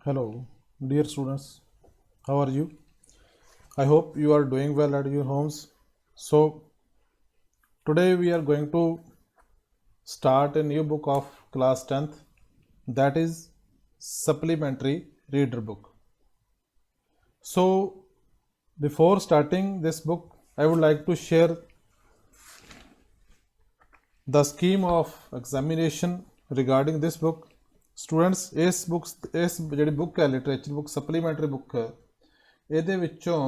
Hello, dear students. How are you? I hope you are doing well at your homes. So, today we are going to start a new book of class 10th, that is supplementary reader book. So, before starting this book, I would like to share the scheme of examination regarding this book. Students, ਇਸ ਜਿਹੜੀ book ਹੈ literature book supplementary book ਇਹਦੇ ਵਿੱਚੋਂ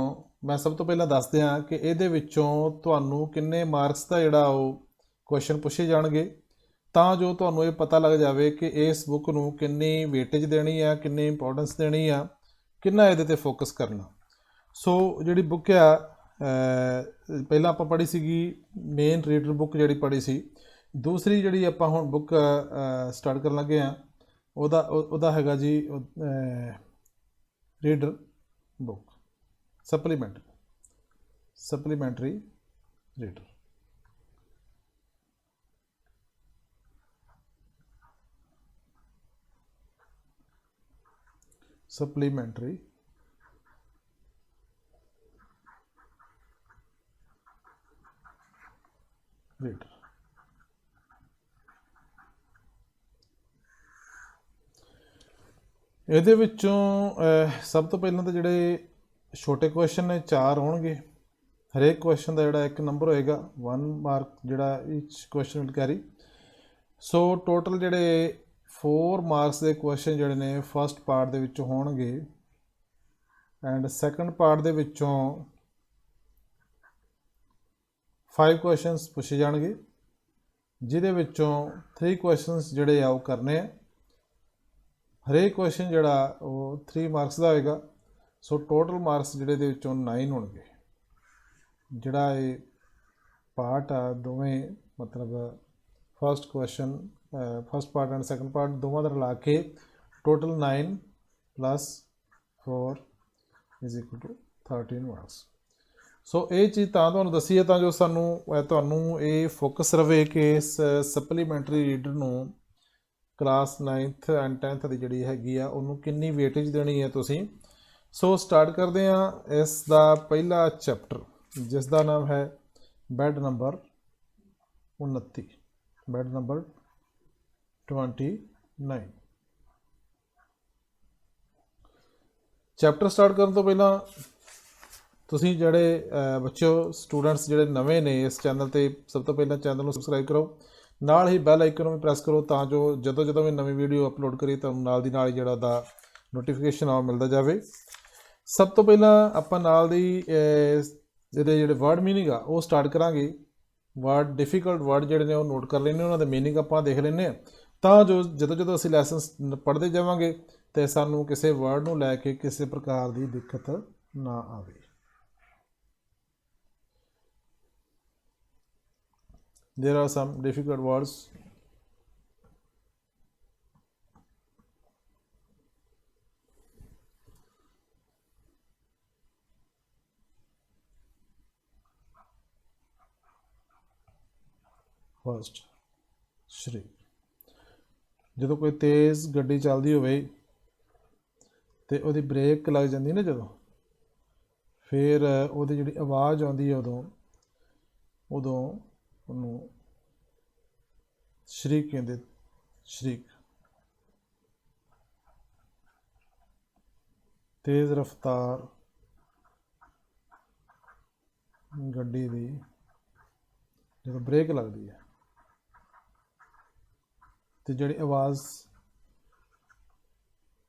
ਮੈਂ ਸਭ ਤੋਂ ਪਹਿਲਾਂ ਦੱਸ ਦਿਆਂ ਕਿ ਇਹਦੇ ਵਿੱਚੋਂ ਤੁਹਾਨੂੰ ਕਿੰਨੇ ਮਾਰਕਸ ਦਾ ਜਿਹੜਾ ਉਹ ਕੁਐਸਚਨ ਪੁੱਛੇ ਜਾਣਗੇ ਤਾਂ ਜੋ ਤੁਹਾਨੂੰ ਇਹ ਪਤਾ ਲੱਗ ਜਾਵੇ ਕਿ ਇਸ ਬੁੱਕ ਨੂੰ ਕਿੰਨੀ ਵੇਟੇਜ ਦੇਣੀ ਆ, ਕਿੰਨੀ ਇੰਪੋਰਟੈਂਸ ਦੇਣੀ ਆ, ਕਿੰਨਾ ਇਹਦੇ ਤੇ ਫੋਕਸ ਕਰਨਾ। ਸੋ ਜਿਹੜੀ ਬੁੱਕ ਆ ਪਹਿਲਾਂ ਆਪਾਂ ਪੜ੍ਹੀ ਸੀਗੀ ਮੇਨ ਰੀਡਰ ਬੁੱਕ ਜਿਹੜੀ ਪੜ੍ਹੀ ਸੀ। ਦੂਸਰੀ ਜਿਹੜੀ ਆਪਾਂ ਹੁਣ ਬੁੱਕ ਸਟਾਰਟ ਕਰਨ ਲੱਗੇ ਆ ਉਹਦਾ ਹੈਗਾ ਜੀ reader book supplementary reader. supplementary reader। ਇਹਦੇ ਵਿੱਚੋਂ ਸਭ ਤੋਂ ਪਹਿਲਾਂ ਤਾਂ ਜਿਹੜੇ ਛੋਟੇ ਕੁਐਸਚਨ ਨੇ 4 ਹੋਣਗੇ। ਹਰੇਕ ਕੁਐਸਚਨ ਦਾ ਜਿਹੜਾ 1 ਨੰਬਰ ਹੋਏਗਾ, 1 ਮਾਰਕ ਜਿਹੜਾ each question will carry. So total ਜਿਹੜੇ 4 ਮਾਰਕਸ ਦੇ ਕੁਐਸਚਨ ਜਿਹੜੇ ਨੇ ਫਸਟ ਪਾਰਟ ਦੇ ਵਿੱਚੋਂ ਹੋਣਗੇ ਐਂਡ ਸੈਕੰਡ ਪਾਰਟ ਦੇ ਵਿੱਚੋਂ 5 ਕੁਐਸਚਨਸ ਪੁੱਛੇ ਜਾਣਗੇ, ਜਿਹਦੇ ਵਿੱਚੋਂ 3 ਕੁਐਸਚਨਸ ਜਿਹੜੇ ਆ ਉਹ ਕਰਨੇ ਆ। ਹਰੇਕ ਕੁਐਸਚਨ ਜਿਹੜਾ ਉਹ 3 ਮਾਰਕਸ ਦਾ ਹੋਏਗਾ। ਸੋ ਟੋਟਲ ਮਾਰਕਸ ਜਿਹੜੇ ਦੇ ਵਿੱਚੋਂ 9 ਹੋਣਗੇ। ਜਿਹੜਾ ਇਹ ਪਾਰਟ ਆ ਦੋਵੇਂ ਮਤਲਬ first question first part and second part ਦੋਵਾਂ ਦਾ ਰਲਾ ਕੇ ਟੋਟਲ 9 + 4 = 13 ਮਾਰਕਸ। ਸੋ ਇਹ ਚੀਜ਼ ਤਾਂ ਤੁਹਾਨੂੰ ਦੱਸੀ ਹੈ ਤਾਂ ਜੋ ਤੁਹਾਨੂੰ ਇਹ ਫੋਕਸ ਰਵੇ ਕਿ ਇਸ ਸਪਲੀਮੈਂਟਰੀ ਰੀਡਰ ਨੂੰ ਕਲਾਸ 9th ਐਂਡ 10th ਦੀ ਜਿਹੜੀ ਹੈਗੀ ਆ ਉਹਨੂੰ ਕਿੰਨੀ ਵੇਟੇਜ ਦੇਣੀ ਹੈ ਤੁਸੀਂ। ਸੋ ਸਟਾਰਟ ਕਰਦੇ ਹਾਂ ਇਸ ਦਾ ਪਹਿਲਾ ਚੈਪਟਰ, ਜਿਸ ਦਾ ਨਾਮ ਹੈ bed number 29, bed number 29। Chapter start ਕਰਨ ਤੋਂ ਪਹਿਲਾਂ ਤੁਸੀਂ ਜਿਹੜੇ ਬੱਚਿਓ ਸਟੂਡੈਂਟਸ ਜਿਹੜੇ ਨਵੇਂ ਨੇ ਇਸ ਚੈਨਲ 'ਤੇ, ਸਭ ਤੋਂ ਪਹਿਲਾਂ ਚੈਨਲ ਨੂੰ ਸਬਸਕ੍ਰਾਈਬ ਕਰੋ, ਨਾਲ ਹੀ ਬੈਲ ਆਈਕਨ ਨੂੰ ਵੀ ਪ੍ਰੈਸ ਕਰੋ ਤਾਂ ਜੋ ਜਦੋਂ ਵੀ ਨਵੀਂ ਵੀਡੀਓ ਅਪਲੋਡ ਕਰੀਏ ਤੁਹਾਨੂੰ ਨਾਲ ਦੀ ਨਾਲ ਜਿਹੜਾ ਉਹਦਾ ਨੋਟੀਫਿਕੇਸ਼ਨ ਆ ਮਿਲਦਾ ਜਾਵੇ। ਸਭ ਤੋਂ ਪਹਿਲਾਂ ਆਪਾਂ ਨਾਲ ਦੀ ਜਿਹੜੇ ਵਰਡ ਮੀਨਿੰਗ ਆ ਉਹ ਸਟਾਰਟ ਕਰਾਂਗੇ। ਵਰਡ ਡਿਫੀਕਲਟ ਵਰਡ ਜਿਹੜੇ ਨੇ ਉਹ ਨੋਟ ਕਰ ਲੈਂਦੇ, ਉਹਨਾਂ ਦੇ ਮੀਨਿੰਗ ਆਪਾਂ ਦੇਖ ਲੈਂਦੇ ਹਾਂ ਤਾਂ ਜੋ ਜਦੋਂ ਅਸੀਂ ਲੈਸਨਸ ਪੜ੍ਹਦੇ ਜਾਵਾਂਗੇ ਤਾਂ ਸਾਨੂੰ ਕਿਸੇ ਵਰਡ ਨੂੰ ਲੈ ਕੇ ਕਿਸੇ ਪ੍ਰਕਾਰ ਦੀ ਦਿੱਕਤ ਨਾ ਆਵੇ। There are some difficult words. First, shriek। ਜਦੋਂ ਕੋਈ ਤੇਜ਼ ਗੱਡੀ ਚੱਲਦੀ ਹੋਵੇ ਤੇ ਉਹਦੀ ਬ੍ਰੇਕ ਲੱਗ ਜਾਂਦੀ ਨਾ, ਜਦੋਂ ਫਿਰ ਉਹਦੀ ਜਿਹੜੀ ਆਵਾਜ਼ ਆਉਂਦੀ ਹੈ ਉਦੋਂ ਉਹਨੂੰ ਸ਼ਰੀਕ ਕਹਿੰਦੇ। ਸ਼ਰੀਕ ਤੇਜ਼ ਰਫ਼ਤਾਰ ਗੱਡੀ ਦੀ ਜਦੋਂ ਬ੍ਰੇਕ ਲੱਗਦੀ ਹੈ ਤੇ ਜਿਹੜੀ ਆਵਾਜ਼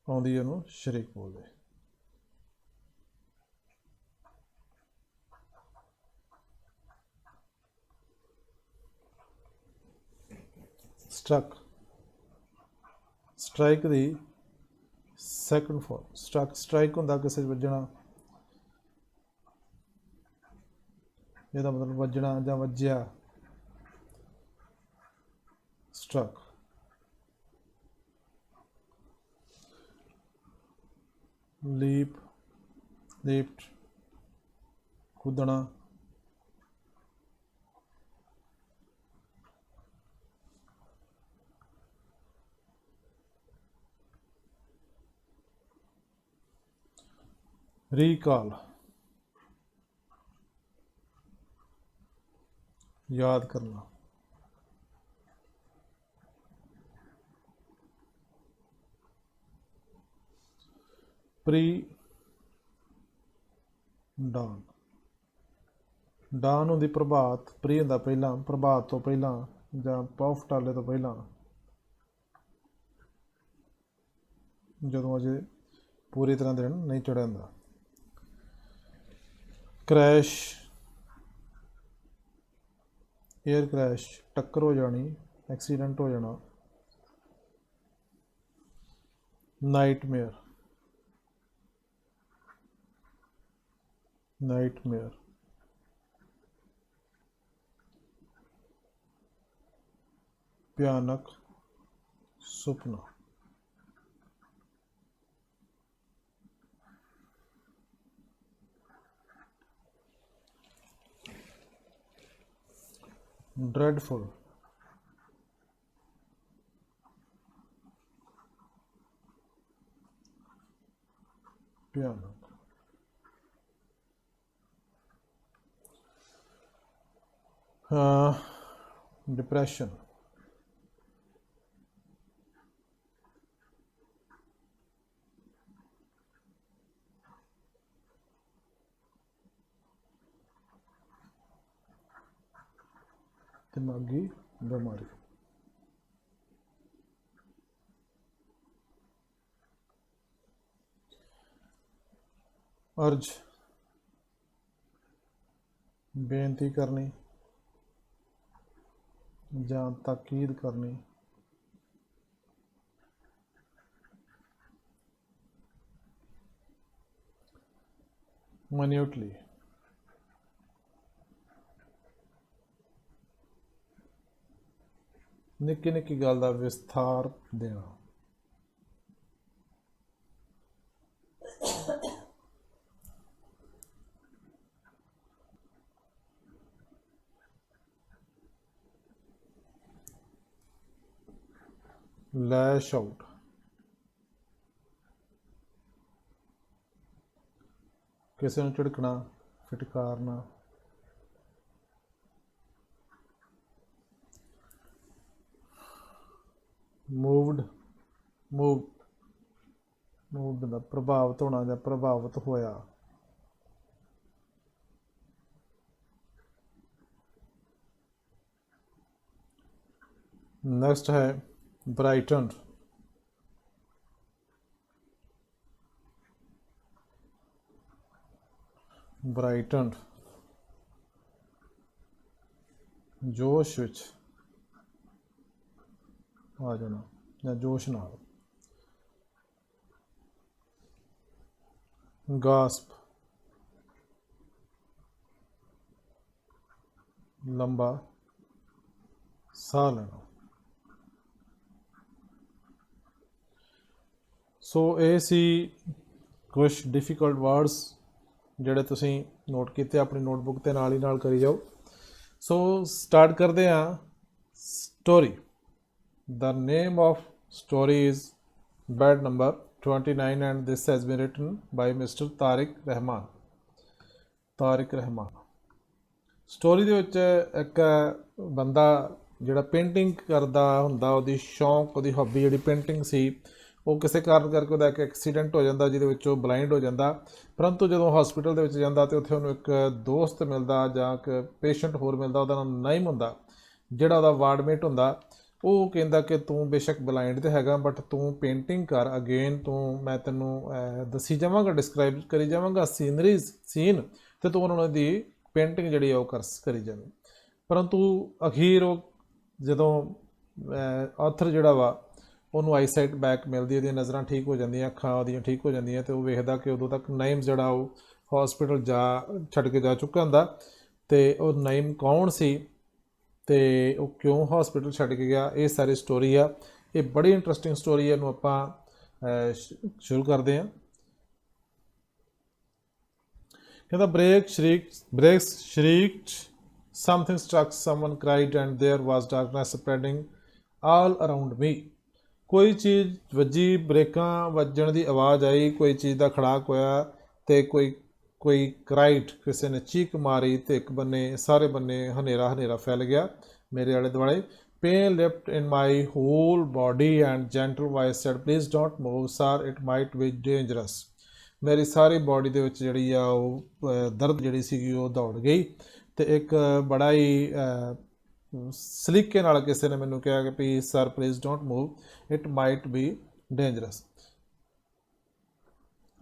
ਆਉਂਦੀ ਹੈ ਉਹਨੂੰ ਸ਼ਰੀਕ ਬੋਲਦੇ। ਸਟ੍ਰਕ, ਸਟ੍ਰਾਈਕ ਦੀ ਸੈਕੰਡ ਫਾਰਮ। ਸਟ੍ਰਾਈਕ ਹੁੰਦਾ ਕਿਸੇ 'ਚ ਵੱਜਣਾ, ਇਹਦਾ ਮਤਲਬ ਵੱਜਣਾ ਜਾਂ ਵੱਜਿਆ, ਸਟ੍ਰਕ। ਲੀਪ, ਲੀਪਟ ਕੁੱਦਣਾ। रीकॉल, याद करना। प्री डान, डान होंदी प्रभात, प्री होंदा पहला, प्रभात तो पहला ਜਾਂ ਪੌਫਟਾਲੇ ਤੋਂ ਪਹਿਲਾਂ, ਜਦੋਂ ਅਜੇ ਪੂਰੀ ਤਰ੍ਹਾਂ ਦਿਨ ਨਹੀਂ ਚੜ੍ਹਿਆ ਹੁੰਦਾ। क्रैश, एयर क्रैश, टक्कर हो जानी, एक्सीडेंट हो जाना। Nightmare, nightmare. भयानक सुपना। ड्रेडफुल, भयानक। डिप्रेशन, दिमागी बीमारी। अर्ज, बेनती करनी ਜਾਂ ਤਾਕੀਦ ਕਰਨੀ। ਮਨਿਊਟਲੀ, ਨਿੱਕੀ ਨਿੱਕੀ ਗੱਲ ਦਾ ਵਿਸਥਾਰ ਦੇਣਾ। लैश आउट, किसी ਨੂੰ ਝਿੜਕਣਾ, ਫਟਕਾਰਨਾ। मूवड, मूवड ਦਾ ਪ੍ਰਭਾਵਿਤ ਹੋਣਾ ਜਾਂ ਪ੍ਰਭਾਵਿਤ ਹੋਇਆ। नेक्स्ट है ब्राइटन, ब्राइटन जोश विच आ जाना या जोश नाल। गास्प, लंबा साह लेना। सो ये सी कुछ डिफिकल्ट वर्ड्स ਜਿਹੜੇ ਤੁਸੀਂ ਨੋਟ ਕੀਤੇ ਆਪਣੀ ਨੋਟਬੁੱਕ ਤੇ ਨਾਲ ਹੀ ਨਾਲ ਕਰੀ ਜਾਓ। ਸੋ ਸਟਾਰਟ ਕਰਦੇ ਹਾਂ story. The name of story is bed number 29 and this has been written by mister Tariq Rahman. Tariq Rahman. Story ਦੇ ਵਿੱਚ ਇੱਕ ਬੰਦਾ ਜਿਹੜਾ ਪੇਂਟਿੰਗ ਕਰਦਾ ਹੁੰਦਾ, ਉਹਦੀ ਸ਼ੌਂਕ, ਉਹਦੀ ਹੌਬੀ ਜਿਹੜੀ ਪੇਂਟਿੰਗ ਸੀ, ਉਹ ਕਿਸੇ ਕਾਰਨ ਕਰਕੇ ਉਹਦਾ ਇੱਕ ਐਕਸੀਡੈਂਟ ਹੋ ਜਾਂਦਾ ਜਿਹਦੇ ਵਿੱਚ ਉਹ ਬਲਾਈਂਡ ਹੋ ਜਾਂਦਾ। ਪਰੰਤੂ ਜਦੋਂ ਹਸਪੀਟਲ ਦੇ ਵਿੱਚ ਜਾਂਦਾ ਤਾਂ ਉੱਥੇ ਉਹਨੂੰ ਇੱਕ ਦੋਸਤ ਮਿਲਦਾ ਜਾਂ ਇੱਕ ਪੇਸ਼ੈਂਟ ਹੋਰ ਮਿਲਦਾ, ਉਹਦਾ ਨਾਮ ਨਾਈਮ ਹੁੰਦਾ, ਜਿਹੜਾ ਉਹਦਾ ਵਾਰਡਮੇਟ ਹੁੰਦਾ। ਉਹ ਕਹਿੰਦਾ ਕਿ ਤੂੰ ਬੇਸ਼ੱਕ ਬਲਾਈਂਡ ਤਾਂ ਹੈਗਾ ਬਟ ਤੂੰ ਪੇਂਟਿੰਗ ਕਰ ਅਗੇਨ, ਤੂੰ ਮੈਂ ਤੈਨੂੰ ਦੱਸੀ ਜਾਵਾਂਗਾ, ਡਿਸਕਰਾਈਬ ਕਰੀ ਜਾਵਾਂਗਾ ਸੀਨ, ਅਤੇ ਤੂੰ ਉਹਨਾਂ ਦੀ ਪੇਂਟਿੰਗ ਜਿਹੜੀ ਆ ਉਹ ਕਰੀ ਜਾਵੇ। ਪਰੰਤੂ ਅਖੀਰ ਉਹ ਜਦੋਂ ਆਥਰ ਜਿਹੜਾ ਵਾ ਉਹਨੂੰ ਆਈਸਾਈਟ ਬੈਕ ਮਿਲਦੀ, ਉਹਦੀਆਂ ਨਜ਼ਰਾਂ ਠੀਕ ਹੋ ਜਾਂਦੀਆਂ, ਅੱਖਾਂ ਉਹਦੀਆਂ ਠੀਕ ਹੋ ਜਾਂਦੀਆਂ, ਅਤੇ ਉਹ ਵੇਖਦਾ ਕਿ ਉਦੋਂ ਤੱਕ ਨਾਈਮ ਜਿਹੜਾ ਉਹ ਹਸਪੀਟਲ ਛੱਡ ਕੇ ਜਾ ਚੁੱਕਾ ਹੁੰਦਾ। ਅਤੇ ਉਹ ਨਾਈਮ ਕੌਣ ਸੀ ਅਤੇ ਉਹ ਕਿਉਂ ਹਸਪੀਟਲ ਛੱਡ ਕੇ ਗਿਆ, ਇਹ ਸਾਰੀ ਸਟੋਰੀ ਆ। ਇਹ ਬੜੀ ਇੰਟਰਸਟਿੰਗ ਸਟੋਰੀ ਹੈ, ਇਹਨੂੰ ਆਪਾਂ ਸ਼ੁਰੂ ਕਰਦੇ ਹਾਂ। ਕਹਿੰਦਾ brakes shrieked, something struck, someone cried, and there was darkness spreading all around me. ਕੋਈ ਚੀਜ਼ ਵੱਜੀ, ਬ੍ਰੇਕਾਂ ਵੱਜਣ ਦੀ ਆਵਾਜ਼ ਆਈ, ਕੋਈ ਚੀਜ਼ ਦਾ ਖੜਾਕ ਹੋਇਆ ਤੇ कोई क्राइड, किसी ने चीख मारी, तो एक बन्ने सारे बन्ने हनेरा हनेरा फैल गया मेरे आले दुआले। Pain lift in my whole body and gentle voice said please don't move sir it might be dangerous. मेरी सारी बॉडी ਦੇ ਵਿੱਚ ਜਿਹੜੀ ਆ ਉਹ ਦਰਦ ਜਿਹੜੀ ਸੀਗੀ ਉਹ ਦੌੜ ਗਈ। ਤੇ ਇੱਕ ਬੜਾ ਹੀ ਸਲੀਕੇ ਨਾਲ ਕਿਸੇ ਨੇ ਮੈਨੂੰ ਕਿਹਾ ਕਿ ਵੀ sir please don't move it might be dangerous.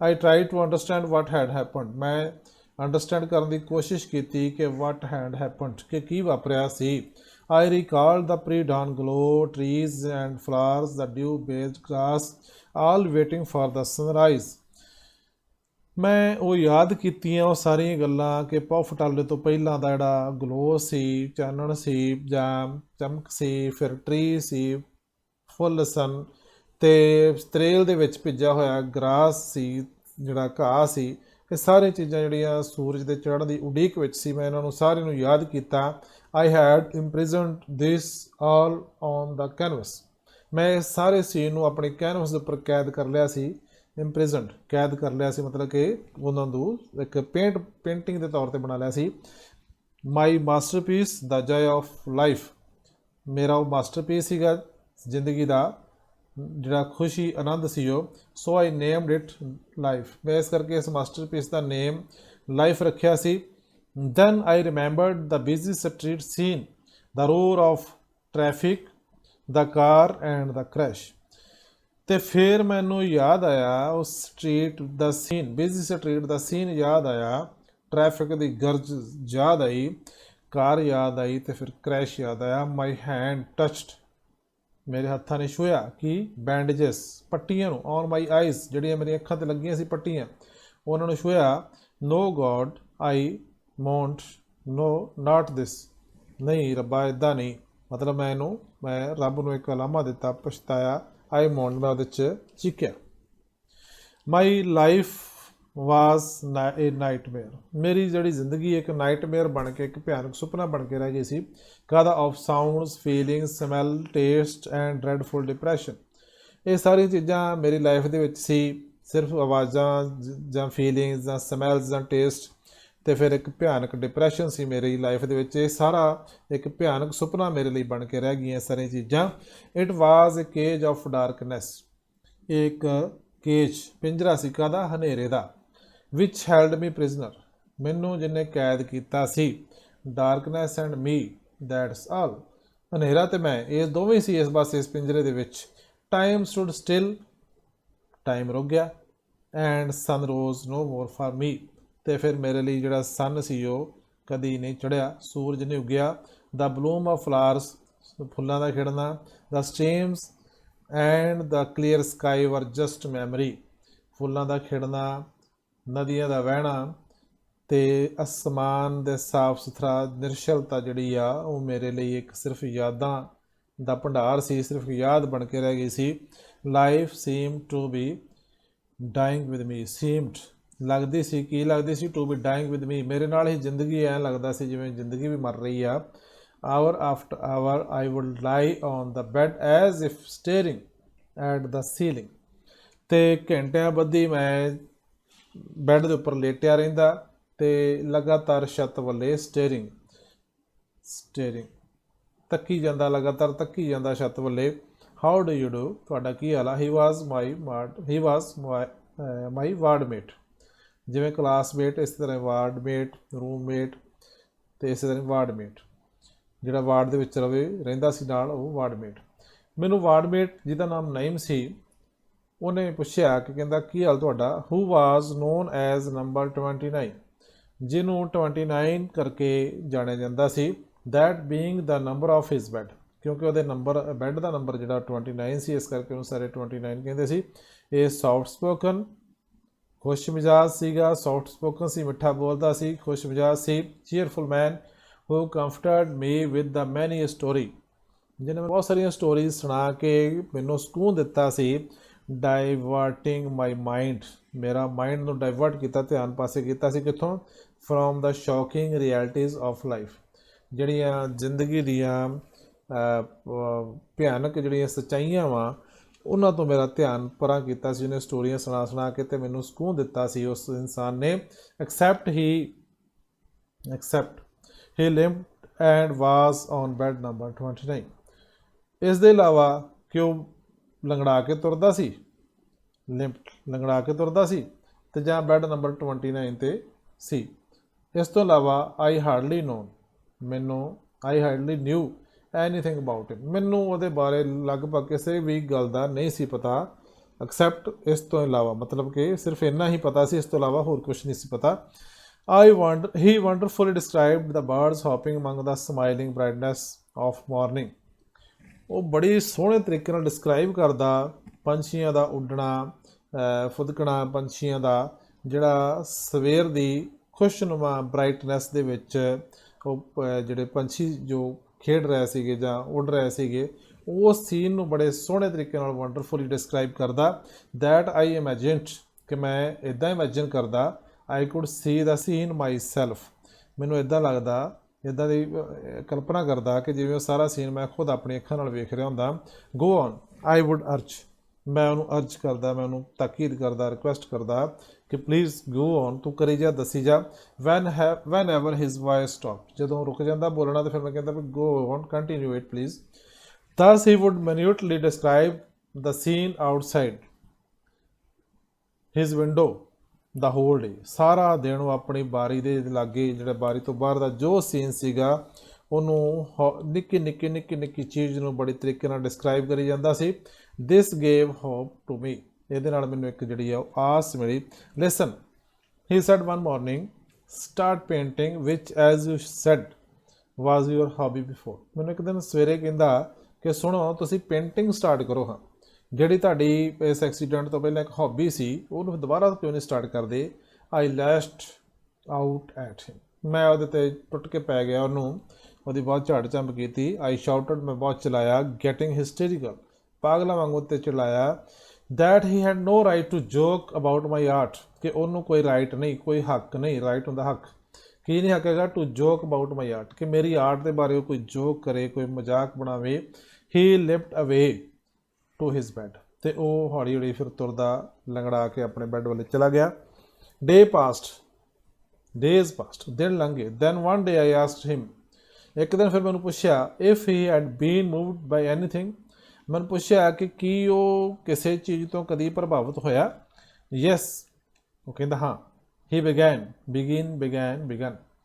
I tried to understand what had happened। मैं अंडरस्टैंड करने की कोशिश की कि what had happened, कि की वापरिया सी। I recalled the pre-dawn glow, trees and flowers, the dew-bathed grass, all waiting for the sunrise। मैं वो याद कीतियां वो सारियां गल्लां कि पौ फटाले तो पहलां दा जिहड़ा गलो सी, चानण सी जां चमक सी, फिर ट्री सी, फुੱਲ सन, ਤੇ ਸਤਰੇਲ ਦੇ ਵਿੱਚ ਭਿੱਜਾ ਹੋਇਆ ਗਰਾਸ ਸੀ, ਜਿਹੜਾ ਘਾਹ ਸੀ। ਇਹ ਸਾਰੀਆਂ ਚੀਜ਼ਾਂ ਜਿਹੜੀਆਂ ਸੂਰਜ ਦੇ ਚੜ੍ਹਨ ਦੀ ਉਡੀਕ ਵਿੱਚ ਸੀ, ਮੈਂ ਇਹਨਾਂ ਨੂੰ ਸਾਰਿਆਂ ਨੂੰ ਯਾਦ ਕੀਤਾ। I had imprisoned this all on the canvas. ਮੈਂ ਇਸ ਸਾਰੇ ਸੀਨ ਨੂੰ ਆਪਣੀ ਕੈਨਵਸ ਦੇ ਉੱਪਰ ਕੈਦ ਕਰ ਲਿਆ ਸੀ। ਇੰਪ੍ਰਿਜ਼ਨਡ ਕੈਦ ਕਰ ਲਿਆ ਸੀ, ਮਤਲਬ ਕਿ ਉਹਨਾਂ ਨੂੰ ਇੱਕ ਪੇਂਟਿੰਗ ਦੇ ਤੌਰ 'ਤੇ ਬਣਾ ਲਿਆ ਸੀ। ਮਾਈ ਮਾਸਟਰਪੀਸ ਦਾ ਜॉय ਆਫ ਲਾਈਫ, ਮੇਰਾ ਉਹ ਮਾਸਟਰਪੀਸ ਸੀਗਾ ਜ਼ਿੰਦਗੀ ਦਾ ਜਿਹੜਾ ਖੁਸ਼ੀ ਆਨੰਦ ਸੀ ਉਹ। So I named it life, ਮੈਂ ਇਸ ਕਰਕੇ ਇਸ ਮਾਸਟਰਪੀਸ ਦਾ ਨੇਮ ਲਾਈਫ ਰੱਖਿਆ ਸੀ। Then I remembered the busy street scene, the roar of traffic, the car and the crash. ਤੇ ਫਿਰ ਮੈਨੂੰ ਯਾਦ ਆਇਆ ਉਸ ਸਟਰੀਟ ਦਾ ਸੀਨ, ਬਿਜ਼ੀ ਸਟਰੀਟ ਦਾ ਸੀਨ ਯਾਦ ਆਇਆ, ਟ੍ਰੈਫਿਕ ਦੀ ਗਰਜ ਯਾਦ ਆਈ, ਕਾਰ ਯਾਦ ਆਈ, ਤੇ ਫਿਰ ਕ੍ਰੈਸ਼ ਯਾਦ ਆਇਆ। ਮਾਈ ਹੈਂਡ ਟਚਡ, ਮੇਰੇ ਹੱਥਾਂ ਨੇ ਛੂਹਿਆ ਕਿ ਬੈਂਡੇਜਸ, ਪੱਟੀਆਂ ਨੂੰ, ਔਨ ਮਾਈ ਆਈਜ਼, ਜਿਹੜੀਆਂ ਮੇਰੀਆਂ ਅੱਖਾਂ 'ਤੇ ਲੱਗੀਆਂ ਸੀ ਪੱਟੀਆਂ, ਉਹਨਾਂ ਨੂੰ ਛੂਹਿਆ। ਨੋ ਗੋਡ ਆਈ ਮੋਂਟ, ਨੋ ਨਾਟ ਦਿਸ, ਨਹੀਂ ਰੱਬਾ ਇੱਦਾਂ ਨਹੀਂ, ਮਤਲਬ ਮੈਂ ਰੱਬ ਨੂੰ ਇੱਕ ਉਲਾਮਾ ਦਿੱਤਾ, ਪਛਤਾਇਆ। ਆਈ ਮੋਂਟ, ਮੈਂ ਉਹਦੇ 'ਚ ਚੀਕਿਆ। ਮਾਈ ਲਾਈਫ ਵਾਜ਼ ਏ ਨਾਈਟਮੇਅਰ, ਮੇਰੀ ਜਿਹੜੀ ਜ਼ਿੰਦਗੀ ਇੱਕ ਨਾਈਟਮੇਅਰ ਬਣ ਕੇ, ਇੱਕ ਭਿਆਨਕ ਸੁਪਨਾ ਬਣ ਕੇ ਰਹਿ ਗਈ ਸੀ। ਕਾਹਦਾ? Of sounds, feelings, smell, taste and dreadful depression. ਇਹ ਸਾਰੀਆਂ ਚੀਜ਼ਾਂ ਮੇਰੀ ਲਾਈਫ ਦੇ ਵਿੱਚ ਸੀ, ਸਿਰਫ ਆਵਾਜ਼ਾਂ ਜਾਂ ਫੀਲਿੰਗਸ ਜਾਂ ਸਮੈਲਸ ਜਾਂ ਟੇਸਟ, ਅਤੇ ਫਿਰ ਇੱਕ ਭਿਆਨਕ ਡਿਪਰੈਸ਼ਨ ਸੀ ਮੇਰੀ ਲਾਈਫ ਦੇ ਵਿੱਚ। ਇਹ ਸਾਰਾ ਇੱਕ ਭਿਆਨਕ ਸੁਪਨਾ ਮੇਰੇ ਲਈ ਬਣ ਕੇ ਰਹਿ ਗਈਆਂ ਸਾਰੀਆਂ ਚੀਜ਼ਾਂ। It was A cage of darkness, ਇੱਕ ਕੇਜ, ਪਿੰਜਰਾ ਸੀ, ਕਾਹਦਾ? ਹਨੇਰੇ ਦਾ। ਵਿਚ ਹੈਲਡ ਮੀ ਪ੍ਰਿਜ਼ਨਰ, ਮੈਨੂੰ ਜਿਹਨੇ ਕੈਦ ਕੀਤਾ ਸੀ। Darkness and me, that's all, ਹਨੇਰਾ ਤੇ ਮੈਂ, ਇਹ ਦੋਵੇਂ ਸੀ ਇਸ ਪਾਸੇ, ਇਸ ਪਿੰਜਰੇ ਦੇ ਵਿੱਚ। ਟਾਈਮ ਸਟੂਡ ਸਟਿਲ, ਟਾਈਮ ਰੁਕ ਗਿਆ। And son rose no more for ਮੀ, ਅਤੇ ਫਿਰ ਮੇਰੇ ਲਈ ਜਿਹੜਾ ਸਨ ਸੀ ਉਹ ਕਦੀ ਨਹੀਂ ਚੜ੍ਹਿਆ, ਸੂਰਜ ਨਹੀਂ ਉੱਗਿਆ। ਦਾ ਬਲੂਮ ਆਫ ਫਲਾਰਸ, ਫੁੱਲਾਂ ਦਾ ਖਿੜਨਾ। The streams and the clear sky were just memory, ਫੁੱਲਾਂ ਦਾ ਖਿੜਨਾ, ਨਦੀਆਂ ਦਾ ਵਹਿਣਾ, ਅਤੇ ਅਸਮਾਨ ਦੇ ਸਾਫ ਸੁਥਰਾ ਨਿਰਸ਼ਲਤਾ ਜਿਹੜੀ ਆ ਉਹ ਮੇਰੇ ਲਈ ਇੱਕ ਸਿਰਫ ਯਾਦਾਂ ਦਾ ਭੰਡਾਰ ਸੀ, ਸਿਰਫ ਯਾਦ ਬਣ ਕੇ ਰਹਿ ਗਈ ਸੀ। Life seem to be dying with me, seemed ਲੱਗਦੀ ਸੀ, ਕੀ ਲੱਗਦੀ ਸੀ? To be dying with me, ਮੇਰੇ ਨਾਲ ਹੀ ਜ਼ਿੰਦਗੀ ਐਂ ਲੱਗਦਾ ਸੀ ਜਿਵੇਂ ਜ਼ਿੰਦਗੀ ਵੀ ਮਰ ਰਹੀ ਆ। Hour after hour I would lie on the bed as if staring at the ceiling, ਅਤੇ ਘੰਟਿਆਂ ਬੱਧੀ ਮੈਂ ਬੈੱਡ ਦੇ ਉੱਪਰ ਲੇਟਿਆ ਰਹਿੰਦਾ ਅਤੇ ਲਗਾਤਾਰ ਛੱਤ ਵੱਲੇ ਸਟੇਰਿੰਗ ਤੱਕੀ ਜਾਂਦਾ, ਲਗਾਤਾਰ ਤੱਕੀ ਜਾਂਦਾ ਛੱਤ ਵੱਲੇ। ਹਾਊ ਡੂ ਯੂ ਡੂ, ਤੁਹਾਡਾ ਕੀ ਹਾਲ ਆ? ਹੀ ਵਾਜ਼ ਮਾਈ ਵਾਰਡਮੇਟ, ਜਿਵੇਂ ਕਲਾਸਮੇਟ ਇਸ ਤਰ੍ਹਾਂ ਵਾਰਡਮੇਟ, ਰੂਮਮੇਟ, ਅਤੇ ਇਸੇ ਤਰ੍ਹਾਂ ਵਾਰਡਮੇਟ, ਜਿਹੜਾ ਵਾਰਡ ਦੇ ਵਿੱਚ ਰਹਿੰਦਾ ਸੀ ਨਾਲ, ਉਹ ਵਾਰਡਮੇਟ। ਮੈਨੂੰ ਵਾਰਡਮੇਟ ਜਿਹਦਾ ਨਾਮ ਨਈਮ ਸੀ, ਉਹਨੇ ਪੁੱਛਿਆ ਕਿ ਕਹਿੰਦਾ ਕੀ ਹਾਲ ਤੁਹਾਡਾ? Who was known as number 29, ਜਿਹਨੂੰ 29 ਕਰਕੇ ਜਾਣਿਆ ਜਾਂਦਾ ਸੀ। That being the number of his bed, ਕਿਉਂਕਿ ਉਹਦੇ ਬੈੱਡ ਦਾ ਨੰਬਰ ਜਿਹੜਾ 29 ਸੀ, ਇਸ ਕਰਕੇ ਉਹਨੂੰ ਸਾਰੇ 29 ਕਹਿੰਦੇ ਸੀ। ਇਹ ਸੌਫਟ ਸਪੋਕਨ, ਖੁਸ਼ ਮਿਜਾਜ਼ ਸੀਗਾ, ਸੌਫਟ ਸਪੋਕਨ ਸੀ, ਮਿੱਠਾ ਬੋਲਦਾ ਸੀ, ਖੁਸ਼ ਮਿਜਾਜ਼ ਸੀ। ਚੀਅਰਫੁਲ ਮੈਨ ਹੂ ਕੰਫਰਟਡ ਮੀ ਵਿਦ ਦਾ ਮੈਨੀ ਸਟੋਰੀ, ਜਿਹਨੇ ਬਹੁਤ ਸਾਰੀਆਂ ਸਟੋਰੀਜ਼ ਸੁਣਾ ਕੇ ਮੈਨੂੰ ਸਕੂਨ ਦਿੱਤਾ ਸੀ। ਡਾਈਵਰਟਿੰਗ ਮਾਈ ਮਾਈਂਡ, ਮੇਰਾ ਮਾਈਂਡ ਨੂੰ ਡਾਈਵਰਟ ਕੀਤਾ, ਧਿਆਨ ਪਾਸੇ ਕੀਤਾ ਸੀ, ਕਿੱਥੋਂ? From the shocking realities of life, ਜਿਹੜੀਆਂ ਜ਼ਿੰਦਗੀ ਦੀਆਂ ਭਿਆਨਕ ਜਿਹੜੀਆਂ ਸੱਚਾਈਆਂ ਵਾ ਉਹਨਾਂ ਤੋਂ ਮੇਰਾ ਧਿਆਨ ਪਰਾਂ ਕੀਤਾ ਸੀ। ਉਹਨੇ ਸਟੋਰੀਆਂ ਸੁਣਾ ਸੁਣਾ ਕੇ ਤੇ ਮੈਨੂੰ ਸਕੂਨ ਦਿੱਤਾ ਸੀ ਉਸ ਇਨਸਾਨ ਨੇ। Accept he lived and was on bed number 29। ਇਸ ਦੇ ਇਲਾਵਾ ਕਿ ਉਹ ਲੰਗੜਾ ਕੇ ਤੁਰਦਾ ਸੀ, ਲੰਗੜਾ ਕੇ ਤੁਰਦਾ ਸੀ ਤੇ ਜਾਂ ਬੈੱਡ ਨੰਬਰ 29 'ਤੇ ਸੀ। ਇਸ ਤੋਂ ਇਲਾਵਾ I hardly knew anything about him. ਮੈਨੂੰ ਉਹਦੇ ਬਾਰੇ ਲਗਭਗ ਕਿਸੇ ਵੀ ਗੱਲ ਦਾ ਨਹੀਂ ਸੀ ਪਤਾ। ਐਕਸੈਪਟ ਇਸ ਤੋਂ ਇਲਾਵਾ ਮਤਲਬ ਕਿ ਸਿਰਫ ਇੰਨਾ ਹੀ ਪਤਾ ਸੀ, ਇਸ ਤੋਂ ਇਲਾਵਾ ਹੋਰ ਕੁਛ ਨਹੀਂ ਸੀ ਪਤਾ। he wonderfully described the birds hopping among the smiling brightness of morning। ਉਹ ਬੜੀ ਸੋਹਣੇ ਤਰੀਕੇ ਨਾਲ ਡਿਸਕਰਾਈਬ ਕਰਦਾ ਪੰਛੀਆਂ ਦਾ ਉੱਡਣਾ, ਫੁਦਕਣਾ, ਪੰਛੀਆਂ ਦਾ ਜਿਹੜਾ ਸਵੇਰ ਦੀ ਖੁਸ਼ਨੁਮਾ ਬ੍ਰਾਈਟਨੈਸ ਦੇ ਵਿੱਚ ਉਹ ਜਿਹੜੇ ਪੰਛੀ ਜੋ ਖੇਡ ਰਹੇ ਸੀਗੇ ਜਾਂ ਉੱਡ ਰਹੇ ਸੀਗੇ, ਉਸ ਸੀਨ ਨੂੰ ਬੜੇ ਸੋਹਣੇ ਤਰੀਕੇ ਨਾਲ ਵੰਡਰਫੁਲੀ ਡਿਸਕਰਾਈਬ ਕਰਦਾ। ਦੈਟ ਆਈ ਇਮੈਜਿਨਡ, ਕਿ ਮੈਂ ਇੱਦਾਂ ਇਮੈਜਿਨ ਕਰਦਾ, I could C the scene my self. ਮੈਨੂੰ ਇੱਦਾਂ ਲੱਗਦਾ, ਇੱਦਾਂ ਦੀ ਕਲਪਨਾ ਕਰਦਾ ਕਿ ਜਿਵੇਂ ਉਹ ਸਾਰਾ ਸੀਨ ਮੈਂ ਖੁਦ ਆਪਣੀ ਅੱਖਾਂ ਨਾਲ ਵੇਖ ਰਿਹਾ ਹੁੰਦਾ। ਗੋ ਔਨ, ਆਈ ਵੁੱਡ ਅਰਜ, ਮੈਂ ਉਹਨੂੰ ਅਰਜ ਕਰਦਾ, ਮੈਂ ਉਹਨੂੰ ਤਾਕੀਦ ਕਰਦਾ, ਰਿਕੁਐਸਟ ਕਰਦਾ ਕਿ ਪਲੀਜ਼ ਗੋ ਔਨ, ਤੂੰ ਕਰੀ ਜਾ, ਦੱਸੀ ਜਾ। Whenever his voice stop, ਜਦੋਂ ਰੁਕ ਜਾਂਦਾ ਬੋਲਣਾ ਤਾਂ ਫਿਰ ਮੈਂ ਕਹਿੰਦਾ ਵੀ go on, continue it please. Thus he would minutely describe the scene outside his window the whole day। ਸਾਰਾ ਦਿਨ ਉਹ ਆਪਣੀ ਬਾਰੀ ਦੇ ਲਾਗੇ, ਜਿਹੜਾ ਬਾਰੀ ਤੋਂ ਬਾਹਰ ਦਾ ਜੋ ਸੀਨ ਸੀਗਾ, ਉਹਨੂੰ ਨਿੱਕੀ ਚੀਜ਼ ਨੂੰ ਬੜੀ ਤਰੀਕੇ ਨਾਲ ਡਿਸਕਰਾਈਬ ਕਰੀ ਜਾਂਦਾ ਸੀ। ਦਿਸ ਗੇਵ ਹੋਪ ਟੂ ਮੀ, ਇਹਦੇ ਨਾਲ ਮੈਨੂੰ ਇੱਕ ਜਿਹੜੀ ਆ ਉਹ ਆਸ ਮਿਲੀ। ਲਿਸਨ, he said one morning, start painting which as you said was your hobby before। ਮੈਨੂੰ ਇੱਕ ਦਿਨ ਸਵੇਰੇ ਕਹਿੰਦਾ ਕਿ ਸੁਣੋ, ਤੁਸੀਂ ਪੇਂਟਿੰਗ ਸਟਾਰਟ ਕਰੋ। ਹਾਂ, ਜਿਹੜੀ ਤੁਹਾਡੀ ਇਸ ਐਕਸੀਡੈਂਟ ਤੋਂ ਪਹਿਲਾਂ ਇੱਕ ਹੌਬੀ ਸੀ, ਉਹਨੂੰ ਦੁਬਾਰਾ ਕਿਉਂ ਨਹੀਂ ਸਟਾਰਟ ਕਰਦੇ। ਆਈ ਲੈਸ਼ਡ ਆਊਟ ਐਟ ਹਿਮ, ਮੈਂ ਉਹਦੇ 'ਤੇ ਟੁੱਟ ਕੇ ਪੈ ਗਿਆ, ਉਹਦੀ ਬਹੁਤ ਝਾੜ ਝੰਬ ਕੀਤੀ। ਆਈ ਸ਼ਾਊਟਡ, ਮੈਂ ਬਹੁਤ ਚਲਾਇਆ। ਗੈਟਿੰਗ ਹਿਸਟੇਰੀਕਲ, ਪਾਗਲਾਂ ਵਾਂਗੂ ਉੱਤੇ ਚਲਾਇਆ। That he had no right to joke about my art, ਕਿ ਉਹਨੂੰ ਕੋਈ ਰਾਈਟ ਨਹੀਂ, ਕੋਈ ਹੱਕ ਨਹੀਂ। ਰਾਈਟ ਹੁੰਦਾ ਹੱਕ, ਕੀ ਨਹੀਂ ਹੱਕ ਹੈਗਾ। To joke about my art, ਕਿ ਮੇਰੀ ਆਰਟ ਦੇ ਬਾਰੇ ਉਹ ਕੋਈ ਜੋਕ ਕਰੇ, ਕੋਈ ਮਜ਼ਾਕ ਬਣਾਵੇ। ਹੀ ਲਿਫਟ ਅਵੇ ਟੂ ਹਿਜ਼ ਬੈਡ, ਅਤੇ ਉਹ ਹੌਲੀ ਹੌਲੀ ਫਿਰ ਤੁਰਦਾ ਲੰਗੜਾ ਕੇ ਆਪਣੇ ਬੈੱਡ ਵੱਲ ਚਲਾ ਗਿਆ। ਡੇਜ਼ ਪਾਸਟ, ਦਿਨ ਲੰਘ ਗਏ। Then one day I asked him, ਇੱਕ ਦਿਨ ਫਿਰ ਮੈਨੂੰ ਪੁੱਛਿਆ, if he had been moved by anything, ਮੈਨੂੰ ਪੁੱਛਿਆ ਕਿ ਕੀ ਉਹ ਕਿਸੇ ਚੀਜ਼ ਤੋਂ ਕਦੀ ਪ੍ਰਭਾਵਿਤ ਹੋਇਆ। ਯੈਸ, ਉਹ ਕਹਿੰਦਾ ਹਾਂ। ਹੀ ਬਿਗਨ,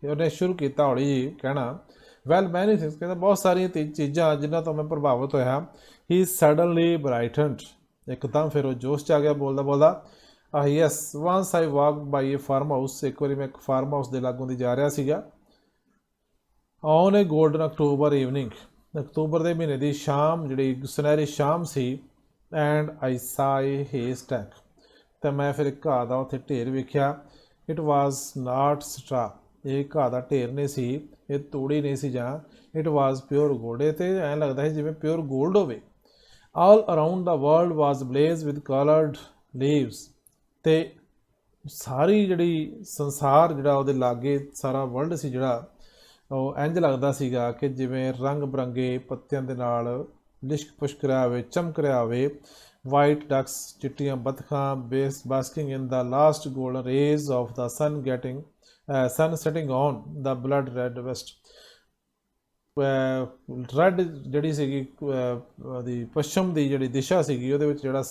ਉਹਨੇ ਸ਼ੁਰੂ ਕੀਤਾ ਹੌਲੀ ਜਿਹੀ ਕਹਿਣਾ। ਵੈਲ ਮੈਨੀ ਥਿੰਗਸ, ਕਹਿੰਦਾ ਬਹੁਤ ਸਾਰੀਆਂ ਚੀਜ਼ਾਂ ਜਿਨ੍ਹਾਂ ਤੋਂ ਮੈਂ ਪ੍ਰਭਾਵਿਤ ਹੋਇਆ। ਹੀ ਸਡਨਲੀ ਬਰਾਈਟਨਡ, ਇੱਕਦਮ ਫਿਰ ਉਹ ਜੋਸ਼ 'ਚ ਆ ਗਿਆ ਬੋਲਦਾ। ਯੈਸ, ਵਾਂਸ ਆਈ ਵਾਕ ਬਾਈ ਏ ਫਾਰਮ ਹਾਊਸ, ਇੱਕ ਵਾਰੀ ਮੈਂ ਇੱਕ ਫਾਰਮ ਹਾਊਸ ਦੇ ਲਾਗੋਂ ਦੀ ਜਾ ਰਿਹਾ ਸੀਗਾ। On A golden October evening, October ਦੇ ਮਹੀਨੇ ਦੀ ਸ਼ਾਮ, ਜਿਹੜੀ ਸੁਨਹਿਰੀ ਸ਼ਾਮ ਸੀ। ਐਂਡ ਆਈ ਸਾ ਏ ਹੇਸਟੈਕ, ਅਤੇ ਮੈਂ ਫਿਰ ਇੱਕ ਘਾਹ ਦਾ ਉੱਥੇ ਢੇਰ ਵੇਖਿਆ। ਇਟ ਵਾਜ਼ ਨਾਟ ਸਟਰਾ, ਇਹ ਘਾਹ ਦਾ ਢੇਰ ਨਹੀਂ ਸੀ, ਇਹ ਤੂੜੀ ਨਹੀਂ ਸੀ, ਜਾਂ ਇਟ ਵਾਜ਼ ਪਿਓਰ ਗੋਲਡ, ਇਹ ਤਾਂ ਐਂ ਲੱਗਦਾ ਸੀ ਜਿਵੇਂ ਪਿਓਰ ਗੋਲਡ ਹੋਵੇ। All around the world was blaze with coloured leaves, ਅਤੇ ਸਾਰੀ ਜਿਹੜੀ ਸੰਸਾਰ ਜਿਹੜਾ ਉਹਦੇ ਲਾਗੇ ਸਾਰਾ ਵਰਲਡ ਸੀ ਜਿਹੜਾ, ਉਹ ਇੰਝ ਲੱਗਦਾ ਸੀਗਾ ਕਿ ਜਿਵੇਂ ਰੰਗ ਬਰੰਗੇ ਪੱਤਿਆਂ ਦੇ ਨਾਲ ਲਿਸ਼ਕ ਪੁਸ਼ਕ ਰਿਹਾ ਹੋਵੇ, ਚਮਕ ਰਿਹਾ ਹੋਵੇ। ਵਾਈਟ ਡਕਸ, ਚਿੱਟੀਆਂ ਬੱਤਖਾਂ, basking in the last golden rays of the sun setting on the blood red west। Red ਜਿਹੜੀ ਸੀਗੀ ਉਹਦੀ ਪੱਛਮ ਦੀ ਜਿਹੜੀ ਦਿਸ਼ਾ ਸੀਗੀ, ਉਹਦੇ ਵਿੱਚ ਜਿਹੜਾ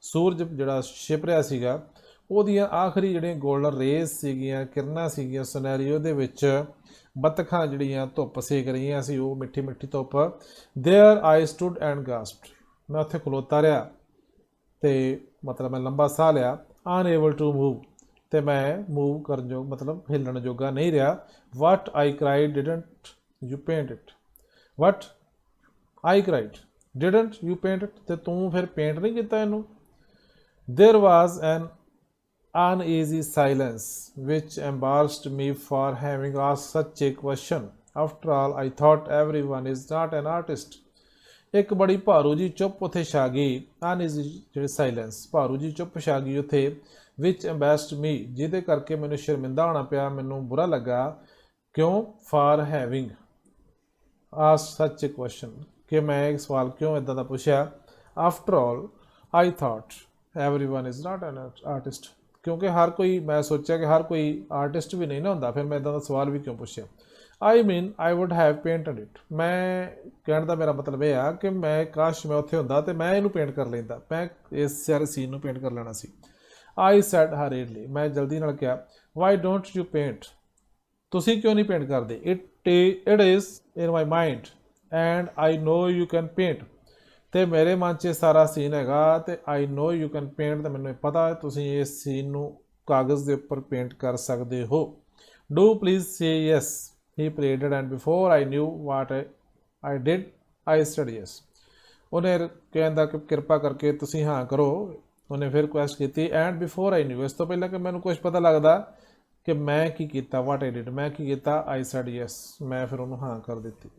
ਸੂਰਜ ਜਿਹੜਾ ਛਿਪ ਰਿਹਾ ਸੀਗਾ, ਉਹਦੀਆਂ ਆਖਰੀ ਜਿਹੜੀਆਂ ਗੋਲਡਨ ਰੇਜ਼ ਸੀਗੀਆਂ, ਕਿਰਨਾਂ ਸੀਗੀਆਂ ਸੁਨਹਿਰੀ, ਉਹਦੇ ਵਿੱਚ ਬੱਤਖਾਂ ਜਿਹੜੀਆਂ ਧੁੱਪ ਸੇਕ ਰਹੀਆਂ ਸੀ, ਉਹ ਮਿੱਠੀ ਧੁੱਪ। ਦੇਅਰ ਆਈ ਸਟੂਡ ਐਂਡ ਗਾਸਪਡ, ਮੈਂ ਉੱਥੇ ਖਲੋਤਾ ਰਿਹਾ ਅਤੇ ਮਤਲਬ ਮੈਂ ਲੰਬਾ ਸਾਹ ਲਿਆ। ਅਨਏਬਲ ਟੂ ਮੂਵ, ਅਤੇ ਮੈਂ ਮੂਵ ਕਰਨ ਜੋ ਮਤਲਬ ਹਿੱਲਣ ਜੋਗਾ ਨਹੀਂ ਰਿਹਾ। ਵਟ ਆਈ ਕਰਾਈਡ ਡਿਡਨਟ ਯੂ ਪੇਂਟ ਇਟ, ਅਤੇ ਤੂੰ ਫਿਰ ਪੇਂਟ ਨਹੀਂ ਕੀਤਾ ਇਹਨੂੰ। ਦੇਰ ਵਾਜ਼ ਐਨ uneasy silence which embarrassed me for having asked such a question. After all, I thought everyone is not an artist। ਇੱਕ ਬੜੀ ਭਾਰੂ ਜੀ ਚੁੱਪ ਉੱਥੇ ਛਾ ਗਈ। uneasy ਜਿਹੜੀ ਸਾਇਲੈਂਸ, ਭਾਰੂ ਜੀ ਚੁੱਪ ਛਾ ਗਈ ਉੱਥੇ। ਵਿਚ embarrassed me, ਜਿਹਦੇ ਕਰਕੇ ਮੈਨੂੰ ਸ਼ਰਮਿੰਦਾ ਹੋਣਾ ਪਿਆ, ਮੈਨੂੰ ਬੁਰਾ ਲੱਗਾ। ਕਿਉਂ? for having asked such a question, ਕਿ ਮੈਂ ਇੱਕ ਸਵਾਲ ਕਿਉਂ ਇੱਦਾਂ ਦਾ ਪੁੱਛਿਆ। After all I thought everyone is not an artist, क्योंकि हर कोई, मैं सोचा कि हर कोई आर्टिस्ट भी नहीं ना होंदा, फिर मैं इदां दा सवाल भी क्यों पूछया। I mean I would have painted it, मैं कहण दा मेरा मतलब यह है कि मैं काश मैं उत्थे हुंदा ते मैं इहनूं पेंट कर लैंदा, मैं इस सारे सीन नूं पेंट कर लेना सी। आई सैड हरीडली, मैं जल्दी नाल कहा वाई डोंट यू पेंट, तुसीं क्यों नहीं पेंट करदे। It is in my mind and I know you can paint, तो मेरे मन च सारा सीन हैगा, तो I know you can paint, तो मैनूं पता है तुसीं इस सीन नूं कागज़ के उपर पेंट कर सकते हो। Do please say yes, he pleaded and before I knew what I did I said yes. उन्हें कहता कि किरपा करके तुसीं हाँ करो, उन्हें फिर रिक्वेस्ट की एंड बिफोर आई न्यू, इस तो पहले कि मैनूं कुछ पता लगता कि मैं की कीता, वाट आई डिड, मैं की कीता, आई सेड यस, मैं फिर उन्होंने हाँ कर दी।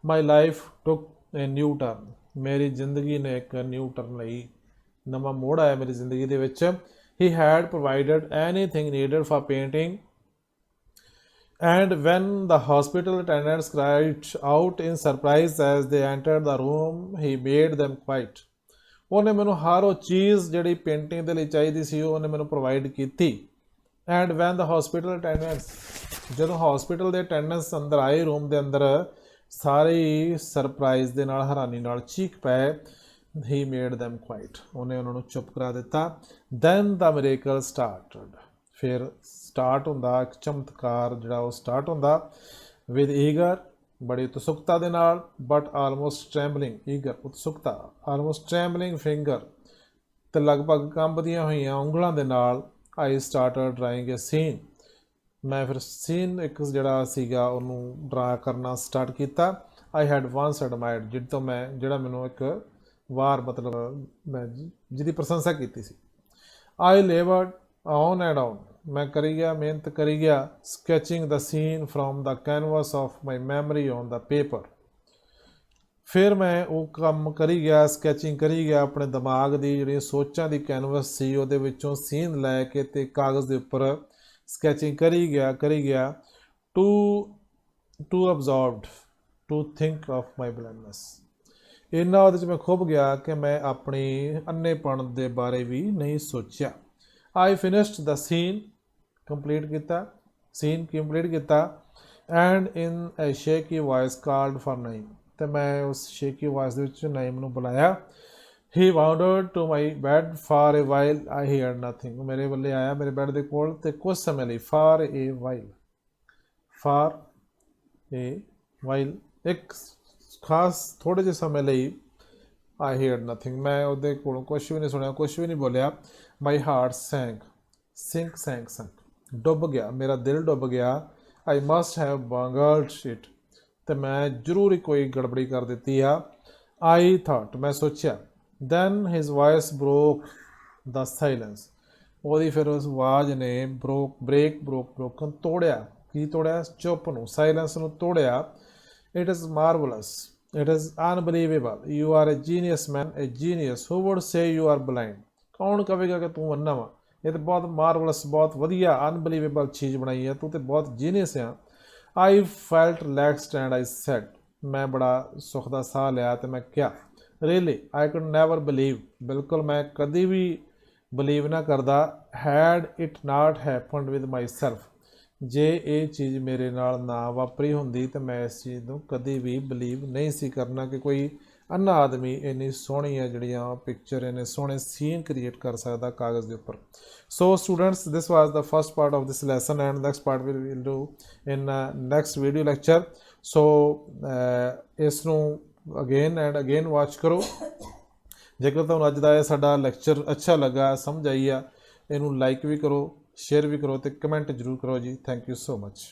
My life took a new turn, मेरी जिंदगी ने एक न्यू टर्न लई, नवा मोड़ आया मेरी जिंदगी दे विच। He had provided anything needed for painting and when the hospital attendants cried out in surprise as they entered the room, he made them quiet। ਉਹਨੇ ਮੈਨੂੰ ਹਰ ਉਹ ਚੀਜ਼ ਜਿਹੜੀ ਪੇਂਟਿੰਗ ਦੇ ਲਈ ਚਾਹੀਦੀ ਸੀ ਉਹਨੇ ਮੈਨੂੰ ਪ੍ਰੋਵਾਈਡ ਕੀਤੀ। And van the hospital attendants, ਜਦੋਂ ਹਸਪੀਟਲ ਦੇ ਅਟੈਂਡੈਂਟਸ ਅੰਦਰ ਆਏ ਰੂਮ ਦੇ ਅੰਦਰ, ਸਾਰੇ ਹੀ ਸਰਪ੍ਰਾਈਜ਼ ਦੇ ਨਾਲ, ਹੈਰਾਨੀ ਨਾਲ ਚੀਕ ਪਏ। ਹੀ ਮੇਡ ਦੈਮ ਕੁਆਇਟ, ਉਹਨੇ ਉਹਨਾਂ ਨੂੰ ਚੁੱਪ ਕਰਾ ਦਿੱਤਾ। ਦੈਨ ਦਾ ਮਿਰੇਕਲ ਸਟਾਰਟਡ, ਫਿਰ ਸਟਾਰਟ ਹੁੰਦਾ ਇੱਕ ਚਮਤਕਾਰ ਜਿਹੜਾ ਉਹ ਸਟਾਰਟ ਹੁੰਦਾ। ਵਿਦ ਈਗਰ, ਬੜੀ ਉਤਸੁਕਤਾ ਦੇ ਨਾਲ, ਬਟ ਆਲਮੋਸਟ ਟ੍ਰੈਂਬਲਿੰਗ, ਈਗਰ ਉਤਸੁਕਤਾ, ਆਲਮੋਸਟ ਟ੍ਰੈਂਬਲਿੰਗ ਫਿੰਗਰ, ਤੇ ਲਗਭਗ ਕੰਬਦੀਆਂ ਹੋਈਆਂ ਉਂਗਲਾਂ ਦੇ ਨਾਲ, ਆਈ ਸਟਾਰਟਡ ਡਰਾਇੰਗ ਏ ਸੀਨ, ਮੈਂ ਫਿਰ ਸੀਨ ਇੱਕ ਜਿਹੜਾ ਸੀਗਾ ਉਹਨੂੰ ਡਰਾ ਕਰਨਾ ਸਟਾਰਟ ਕੀਤਾ। ਆਈ ਹੈਡ ਵਾਂਸ ਐਡਮਾਇਰਡ, ਜਿਹ ਤੋਂ ਮੈਂ ਜਿਹੜਾ ਮੈਨੂੰ ਇੱਕ ਵਾਰ ਮਤਲਬ ਮੈਂ ਜਿਹਦੀ ਪ੍ਰਸ਼ੰਸਾ ਕੀਤੀ ਸੀ। I laboured on and on, मैं करी गया, मेहनत करी गया, sketching the scene from the canvas of my memory on the paper. फिर मैं वो काम करी गया, स्कैचिंग करी गया अपने दिमाग की जी सोचां की कैनवस सी उहदे विचों सीन लैके ते कागज़ के उपर स्कैचिंग करी गया too absorbed to think of my blindness. इन्ना उहदे च मैं खुभ गया कि मैं अपनी अन्नेपण के बारे भी नहीं सोचा। I finished the scene, complete किया, सीन कंप्लीट किया। And in a shaky voice called for Naim, तो मैं उस शेकी वॉइस नाइम नूं बुलाया। He wandered to my bed for a while, I hear nothing, मेरे वाले आया मेरे बैड के कोल ते कुछ समय लिए, for a while, for a while, एक खास थोड़े जे समय लिए। आई हियर नथिंग, मैं उहदे कोलों कुछ भी नहीं सुनिया, कुछ भी नहीं बोलिया। माई हार्ट सैंक, डुब गया, मेरा दिल डुब गया। आई मस्ट हैव बंगल्ड इट, तो मैं जरूर ही कोई गड़बड़ी कर दी है। आई थॉट, मैं सोचा। Then his voice broke the silence, ਉਹਦੀ फिर उस आवाज़ ने ब्रोकन तोड़िया, की तोड़िया, चुप नूं, साइलेंस नूं तोड़िया। It is marvellous, it is unbelievable, you are a genius man, a genius, who would say you are blind, कौन कहेगा कि तू अन्ना वा, ये तो बहुत मार्वलस, बहुत वधिया, अनबिलीवेबल चीज़ बनाई है, तू तो बहुत जीनियस है। I felt relaxed and I said, मैं बड़ा सुख का साह लिया तो मैं क्या, really I could never believe, बिल्कुल मैं कभी भी बिलीव ना करदा। Had it not happened with myself, जे ये चीज़ मेरे नाल ना वापरी होंदी तो मैं इस चीज़ को कभी भी बिलीव नहीं सी करना कि कोई अन्ना आदमी इन्नी सोहनी है जड़ियाँ पिक्चर, इन्ने सोहने सीन क्रिएट कर सकता कागज़ के उपर। So students, this was the first part of this lesson and next part will do in next video lecture. So इसनूं अगेन एंड अगेन वॉच करो। जेकर तुहानूं अज दा साडा लैक्चर अच्छा लगा, समझ आई आ, इनू लाइक भी करो, शेयर भी करो, तो कमेंट जरूर करो जी। Thank you so much.